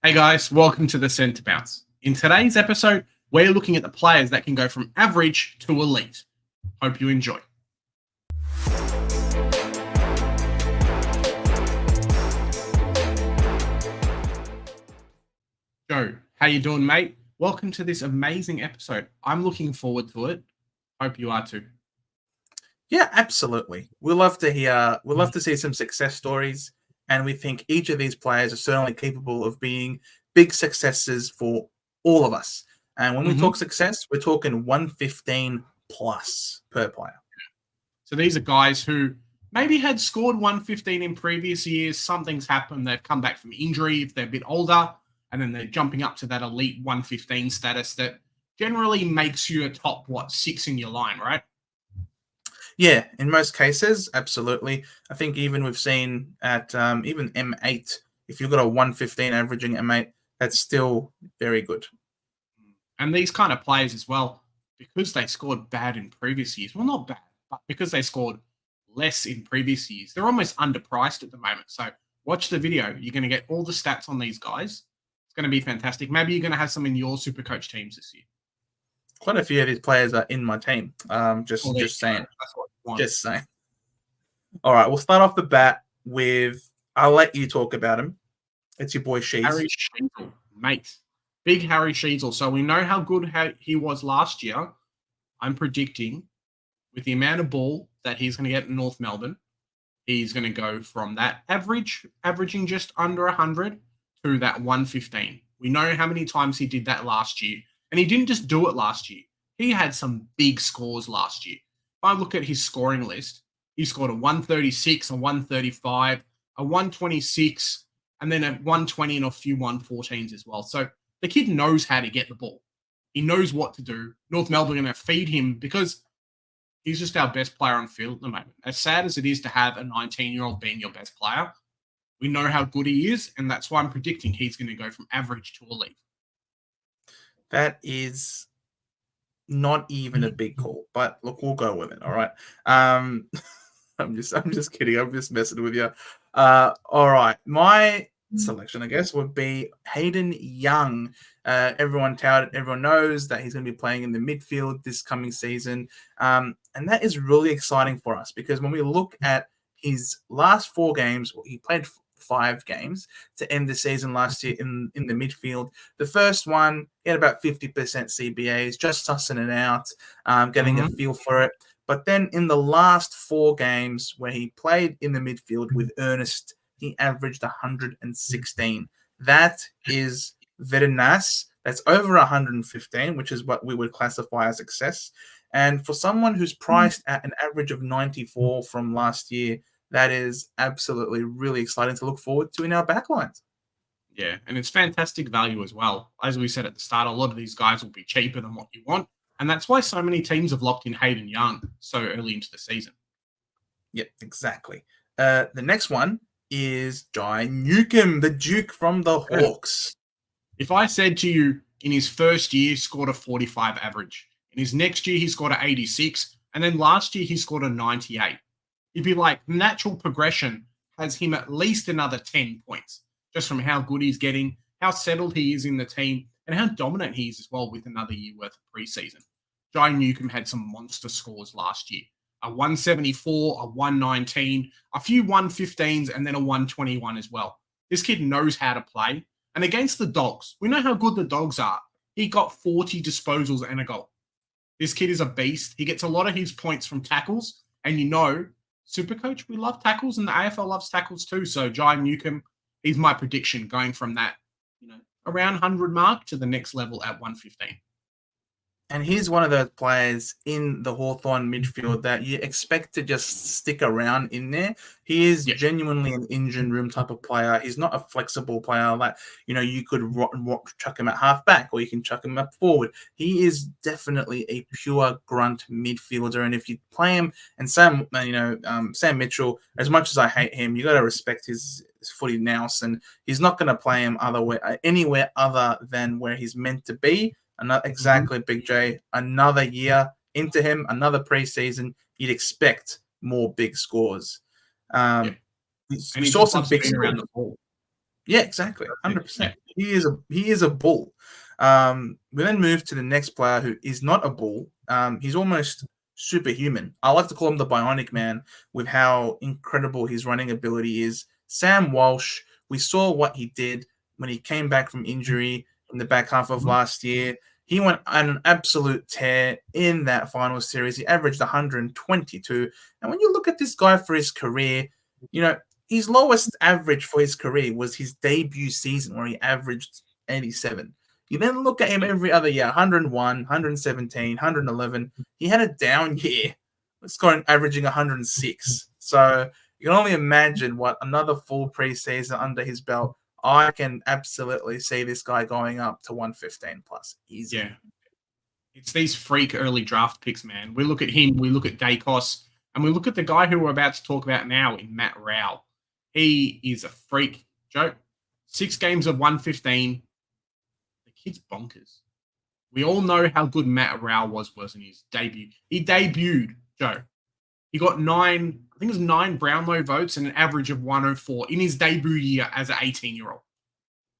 Hey guys, welcome to the Centre Bounce. In today's episode, we're looking at the players that can go from average to elite. Hope you enjoy. Joe, how you doing, mate? Welcome to this amazing episode. I'm looking forward to it. Hope you are too. Yeah, absolutely. We love to see some success stories, and we think each of these players are certainly capable of being big successes for all of us. And when we talk success, we're talking 115 plus per player. So these are guys who maybe had scored 115 in previous years. Something's happened. They've come back from injury if they're a bit older, and then they're jumping up to that elite 115 status that generally makes you a top, 6 in your line, right? Yeah, in most cases, absolutely. I think even we've seen at even M8, if you've got a 115 averaging M8, that's still very good. And these kind of players as well, because they scored bad in previous years, well, not bad, but because they scored less in previous years, they're almost underpriced at the moment. So watch the video. You're going to get all the stats on these guys. It's going to be fantastic. Maybe you're going to have some in your Supercoach teams this year. Quite a few of these players are in my team. Just saying. Just saying. All right, we'll start off the bat with, I'll let you talk about him. It's your boy Sheezel. Harry Sheezel, mate. Big Harry Sheezel. So we know how good he was last year. I'm predicting with the amount of ball that he's going to get in North Melbourne, he's going to go from that averaging just under 100 to that 115. We know how many times he did that last year. And he didn't just do it last year. He had some big scores last year. If I look at his scoring list, he scored a 136, a 135, a 126, and then a 120 and a few 114s as well. So the kid knows how to get the ball. He knows what to do. North Melbourne are going to feed him because he's just our best player on field at the moment. As sad as it is to have a 19-year-old being your best player, we know how good he is, and that's why I'm predicting he's going to go from average to elite. That is not even a big call, but look, we'll go with it. All right. I'm just kidding. I'm just messing with you. All right. My selection, I guess, would be Hayden Young. Everyone knows that he's going to be playing in the midfield this coming season. And that is really exciting for us because when we look at his last 4 games, he played 5 games to end the season last year in the midfield. The first one, he had about 50% CBAs, just sussing it out, getting a feel for it. But then in the last 4 games where he played in the midfield with Ernest, he averaged 116. That is very nice. That's over 115, which is what we would classify as success. And for someone who's priced at an average of 94 from last year, that is absolutely really exciting to look forward to in our backlines. Yeah, and it's fantastic value as well. As we said at the start, a lot of these guys will be cheaper than what you want. And that's why so many teams have locked in Hayden Young so early into the season. Yep, exactly. The next one is Jai Newcombe, the Duke from the Hawks. If I said to you in his first year, scored a 45 average. In his next year, he scored an 86. And then last year, he scored a 98. You'd be like, natural progression has him at least another 10 points, just from how good he's getting, how settled he is in the team, and how dominant he is as well with another year worth of preseason. Jai Newcombe had some monster scores last year. A 174, a 119, a few 115s, and then a 121 as well. This kid knows how to play. And against the Dogs, we know how good the Dogs are. He got 40 disposals and a goal. This kid is a beast. He gets a lot of his points from tackles, and you know, Supercoach, we love tackles, and the AFL loves tackles too. So Jai Newcombe is my prediction, going from that, around 100 mark to the next level at 115. And he's one of those players in the Hawthorn midfield that you expect to just stick around in there. He is genuinely an engine room type of player. He's not a flexible player that, you could chuck him at half back or you can chuck him up forward. He is definitely a pure grunt midfielder. And if you play him, and Sam Mitchell, as much as I hate him, you got to respect his footy nous, and he's not going to play him anywhere other than where he's meant to be. Exactly, Big J. Another year into him, another preseason, you'd expect more big scores. And he saw some big scores. Yeah, exactly. 100%. he is a bull. We then move to the next player who is not a bull. He's almost superhuman. I like to call him the Bionic Man with how incredible his running ability is. Sam Walsh. We saw what he did when he came back from injury in the back half of last year. He went on an absolute tear in that final series. He averaged 122. And when you look at this guy for his career, his lowest average for his career was his debut season where he averaged 87. You then look at him every other year, 101, 117, 111. He had a down year, scoring averaging 106. So you can only imagine what another full preseason under his belt. I can absolutely see this guy going up to 115 plus. Easy. Yeah. It's these freak early draft picks, man. We look at him, we look at Dacos, and we look at the guy who we're about to talk about now in Matt Rowell. He is a freak. Joe, 6 games of 115. The kid's bonkers. We all know how good Matt Rowell was in his debut. He debuted, Joe. He got 9 Brownlow votes and an average of 104 in his debut year as an 18-year-old.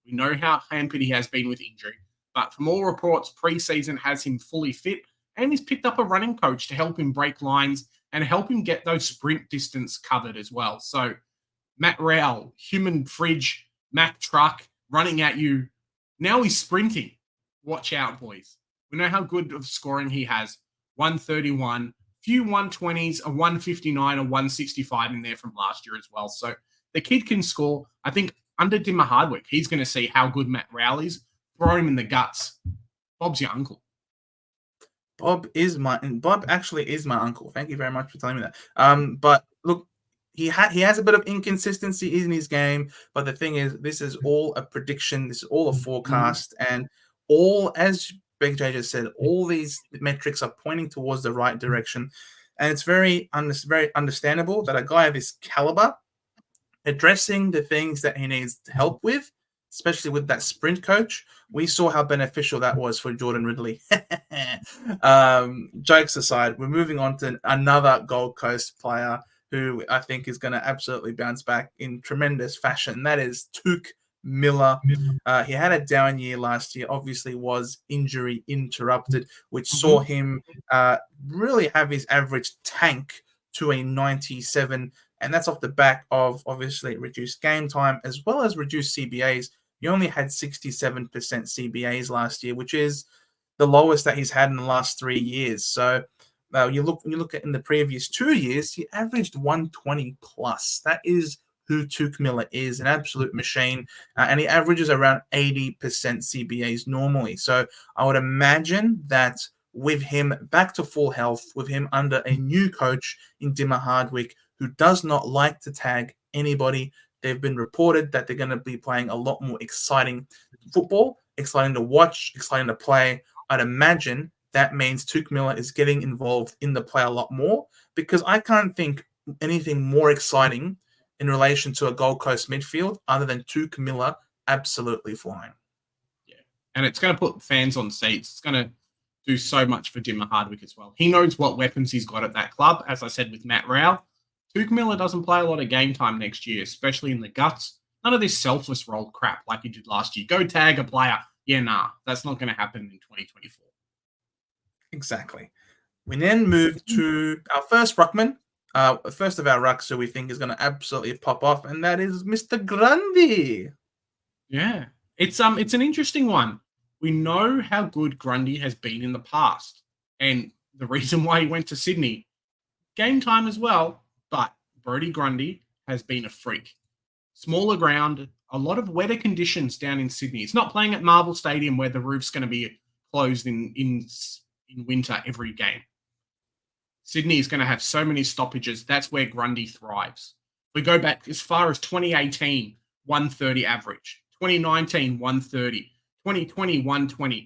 We know how hampered he has been with injury, but from all reports, preseason has him fully fit, and he's picked up a running coach to help him break lines and help him get those sprint distance covered as well. So Matt Rowell, human fridge, Mack truck, running at you. Now he's sprinting. Watch out, boys. We know how good of scoring he has. 131, few 120s, a 159, a 165 in there from last year as well. So the kid can score. I think under Dimmer Hardwick, he's going to see how good Matt Rowell is. Throw him in the guts. Bob's your uncle. Bob actually is my uncle. Thank you very much for telling me that. But look, he has a bit of inconsistency in his game, but the thing is, this is all a prediction. This is all a forecast, and as Big J just said, all these metrics are pointing towards the right direction, and it's very understandable that a guy of this caliber, addressing the things that he needs help with, especially with that sprint coach. We saw how beneficial that was for Jordan Ridley. Jokes aside, we're moving on to another Gold Coast player who I think is going to absolutely bounce back in tremendous fashion. That is Touk Miller. He had a down year last year, obviously was injury interrupted, which saw him really have his average tank to a 97. And that's off the back of obviously reduced game time as well as reduced CBAs. He only had 67% CBAs last year, which is the lowest that he's had in the last 3 years. So you look at in the previous 2 years, he averaged 120 plus. That is who Touk Miller is, an absolute machine, and he averages around 80% CBAs normally. So I would imagine that with him back to full health, with him under a new coach in Dimmer Hardwick, who does not like to tag anybody, they've been reported that they're going to be playing a lot more exciting football, exciting to watch, exciting to play. I'd imagine that means Touk Miller is getting involved in the play a lot more, because I can't think anything more exciting in relation to a Gold Coast midfield other than Touk Miller absolutely flying. Yeah, and it's going to put fans on seats. It's going to do so much for Dimmer Hardwick as well. He knows what weapons he's got at that club. As I said with Matt Rowell, Touk Miller doesn't play a lot of game time next year, especially in the guts. None of this selfless role crap like he did last year. Go tag a player. Yeah, nah, that's not going to happen in 2024. Exactly. We then move to our first ruckman, first of our rucks who we think is going to absolutely pop off, and that is Mr. Grundy. Yeah, it's an interesting one. We know how good Grundy has been in the past, and the reason why he went to Sydney, game time as well. But Brodie Grundy has been a freak. Smaller ground, a lot of weather conditions down in Sydney. It's not playing at Marvel Stadium where the roof's going to be closed in winter every game. Sydney is going to have so many stoppages. That's where Grundy thrives. We go back as far as 2018, 130 average. 2019, 130. 2020, 120.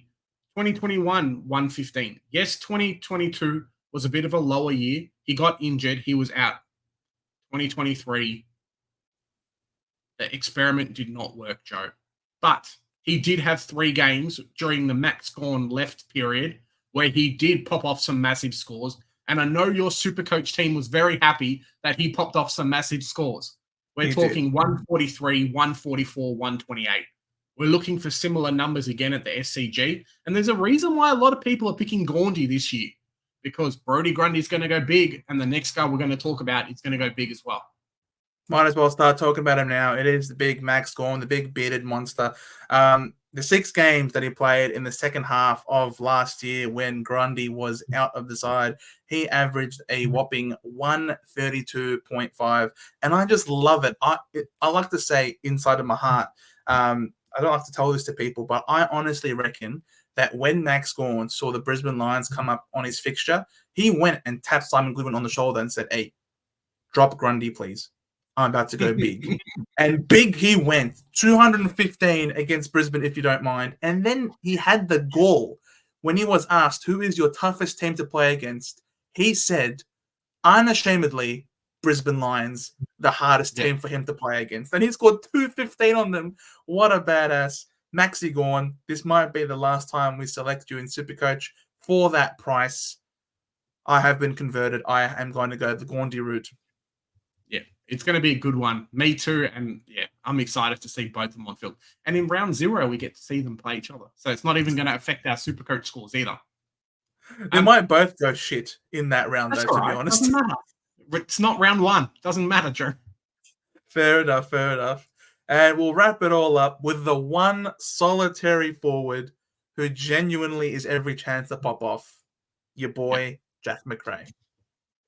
2021, 115. Yes, 2022 was a bit of a lower year. He got injured. He was out. 2023, the experiment did not work, Joe. But he did have 3 games during the Max Gorn left period where he did pop off some massive scores. And I know your Supercoach team was very happy that he popped off some massive scores. We're talking 143, 144, 128. We're looking for similar numbers again at the SCG. And there's a reason why a lot of people are picking Gaundy this year, because Brodie Grundy's going to go big, and the next guy we're going to talk about is going to go big as well. Might as well start talking about him now. It is the big Max Gawn, the big bearded monster. The 6 games that he played in the second half of last year when Grundy was out of the side, he averaged a whopping 132.5. And I just love it. I like to say inside of my heart, I don't have to tell this to people, but I honestly reckon that when Max Gawn saw the Brisbane Lions come up on his fixture, he went and tapped Simon Goodwin on the shoulder and said, "Hey, drop Grundy, please. I'm about to go big." And big he went. 215 against Brisbane, if you don't mind. And then he had the gall when he was asked, who is your toughest team to play against? He said, unashamedly, Brisbane Lions, the hardest team for him to play against. And he scored 215 on them. What a badass. Maxi Gawn, this might be the last time we select you in Supercoach for that price. I have been converted. I am going to go the Gaundy route. Yeah, it's going to be a good one. Me too. And yeah, I'm excited to see both of them on field. And in round 0, we get to see them play each other. So it's not even going to affect our Supercoach scores either. They might both go shit in that round, though, to be honest. Doesn't matter. It's not round 1. Doesn't matter, Joe. Fair enough, fair enough. And we'll wrap it all up with the one solitary forward who genuinely is every chance to pop off. Your boy, Jack Macrae.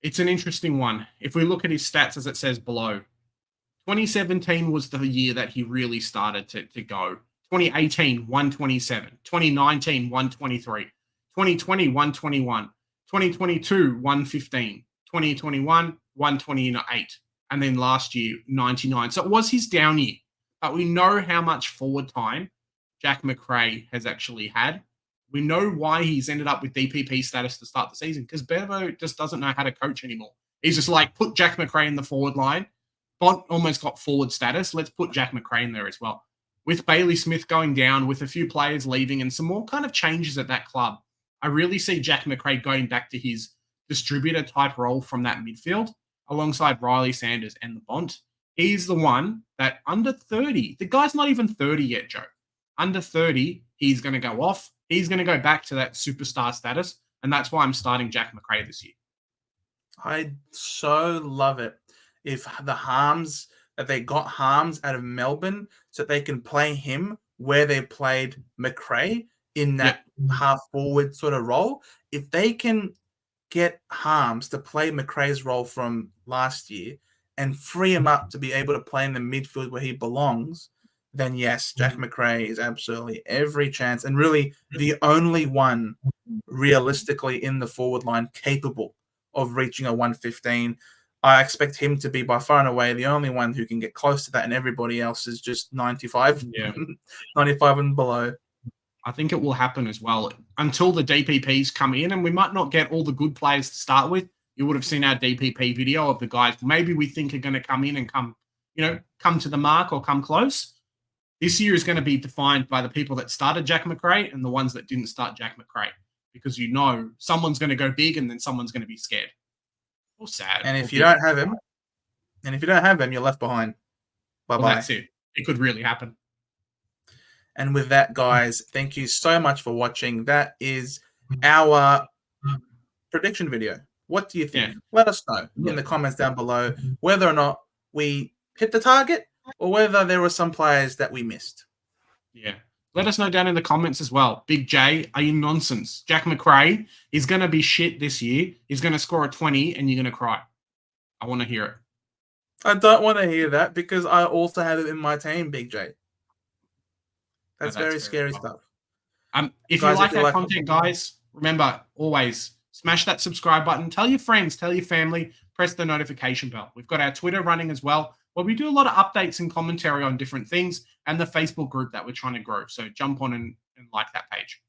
It's an interesting one. If we look at his stats as it says below, 2017 was the year that he really started to go. 2018, 127. 2019, 123. 2020, 121. 2022, 115. 2021, 128. And then last year, 99. So it was his down year. But we know how much forward time Jack Macrae has actually had. We know why he's ended up with DPP status to start the season, because Bevo just doesn't know how to coach anymore. He's just like, put Jack Macrae in the forward line. Bont almost got forward status. Let's put Jack Macrae in there as well. With Bailey Smith going down, with a few players leaving and some more kind of changes at that club, I really see Jack Macrae going back to his distributor type role from that midfield alongside Riley Sanders and the Bont. He's the one that under 30, the guy's not even 30 yet, Joe. Under 30, he's going to go off. He's going to go back to that superstar status, and that's why I'm starting Jack Macrae this year. I so love it. If the Harms, that they got Harms out of Melbourne so that they can play him where they played Macrae in that half-forward sort of role, if they can get Harms to play Macrae's role from last year and free him up to be able to play in the midfield where he belongs, then yes, Jack Macrae is absolutely every chance and really the only one realistically in the forward line capable of reaching a 115. I expect him to be by far and away the only one who can get close to that, and everybody else is just 95, 95 and below. I think it will happen as well until the DPPs come in, and we might not get all the good players to start with. You would have seen our DPP video of the guys maybe we think are going to come in and come to the mark or come close. This year is going to be defined by the people that started Jack Macrae and the ones that didn't start Jack Macrae, because someone's going to go big and then someone's going to be scared or sad. And if you don't have him, you're left behind. Bye-bye. Well, that's it. It could really happen. And with that, guys, thank you so much for watching. That is our prediction video. What do you think? Let us know in the comments down below whether or not we hit the target or whether there were some players that we missed. Yeah. Let us know down in the comments as well. Big J, are you nonsense? Jack Macrae is going to be shit this year. He's going to score a 20 and you're going to cry. I want to hear it. I don't want to hear that because I also have it in my team, Big J. That's very scary stuff. If you like our content, guys, remember, always smash that subscribe button. Tell your friends, tell your family, press the notification bell. We've got our Twitter running as well, where we do a lot of updates and commentary on different things, and the Facebook group that we're trying to grow. So jump on and like that page.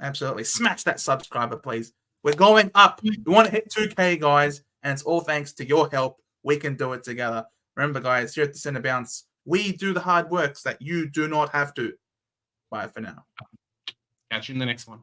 Absolutely. Smash that subscriber, please. We're going up. We want to hit 2K, guys, and it's all thanks to your help. We can do it together. Remember, guys, here at the Centre Bounce, we do the hard work so that you do not have to. Bye for now. Catch you in the next one.